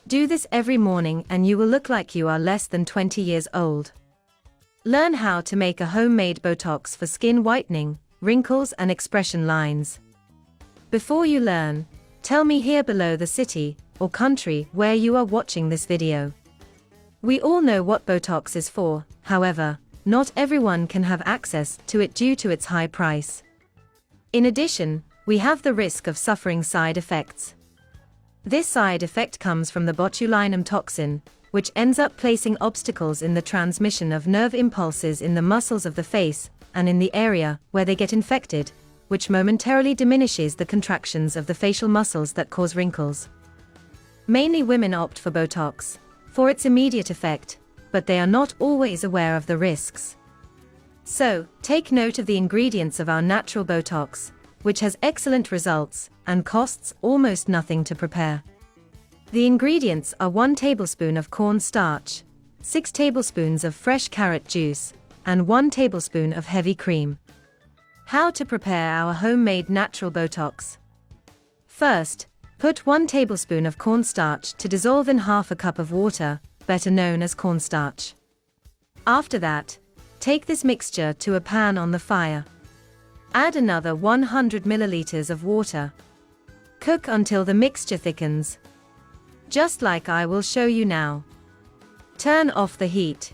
Do this every morning and you will look like you are less than 20 years old. Learn how to make a homemade Botox for skin whitening, wrinkles and expression lines. Before you learn, tell me here below the city or country where you are watching this video. We all know what Botox is for, however, not everyone can have access to it due to its high price. In addition, we have the risk of suffering side effects. This side effect comes from the botulinum toxin, which ends up placing obstacles in the transmission of nerve impulses in the muscles of the face and in the area where they get infected, which momentarily diminishes the contractions of the facial muscles that cause wrinkles. Mainly women opt for Botox for its immediate effect, but they are not always aware of the risks. So, take note of the ingredients of our natural Botox, which has excellent results and costs almost nothing to prepare. The ingredients are 1 tablespoon of corn starch, 6 tablespoons of fresh carrot juice, and 1 tablespoon of heavy cream. How to prepare our homemade natural Botox? First, put 1 tablespoon of cornstarch to dissolve in half a cup of water, better known as cornstarch. After that, take this mixture to a pan on the fire. Add another 100 milliliters of water. Cook until the mixture thickens. Just like I will show you now. Turn off the heat.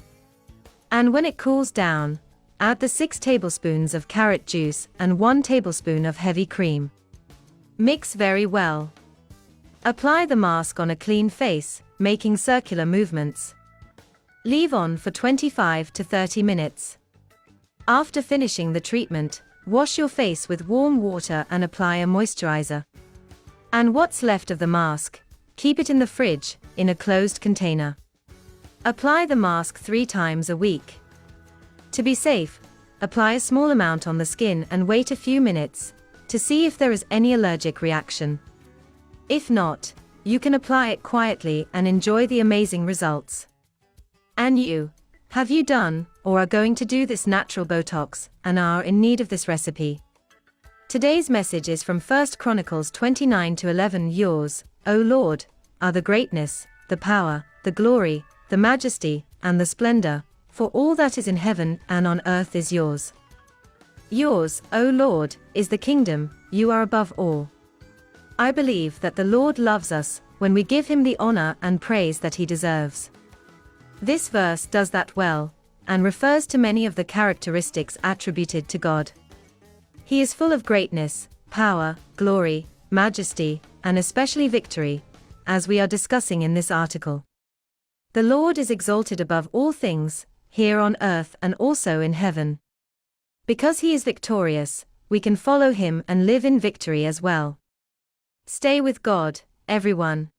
And when it cools down, add the 6 tablespoons of carrot juice and 1 tablespoon of heavy cream. Mix very well. Apply the mask on a clean face, making circular movements. Leave on for 25 to 30 minutes. After finishing the treatment, wash your face with warm water and apply a moisturizer. And what's left of the mask, keep it in the fridge, in a closed container. Apply the mask 3 times a week. To be safe, apply a small amount on the skin and wait a few minutes to see if there is any allergic reaction. If not, you can apply it quietly and enjoy the amazing results. And you, have you done or are going to do this natural Botox and are in need of this recipe? Today's message is from 1 Chronicles 29:11. Yours, O Lord, are the greatness, the power, the glory, the majesty, and the splendor, for all that is in heaven and on earth is yours. Yours, O Lord, is the kingdom, you are above all. I believe that the Lord loves us when we give him the honor and praise that he deserves. This verse does that well, and refers to many of the characteristics attributed to God. He is full of greatness, power, glory, majesty, and especially victory, as we are discussing in this article. The Lord is exalted above all things, here on earth and also in heaven. Because he is victorious, we can follow him and live in victory as well. Stay with God, everyone.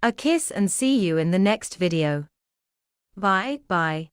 A kiss and see you in the next video. Bye.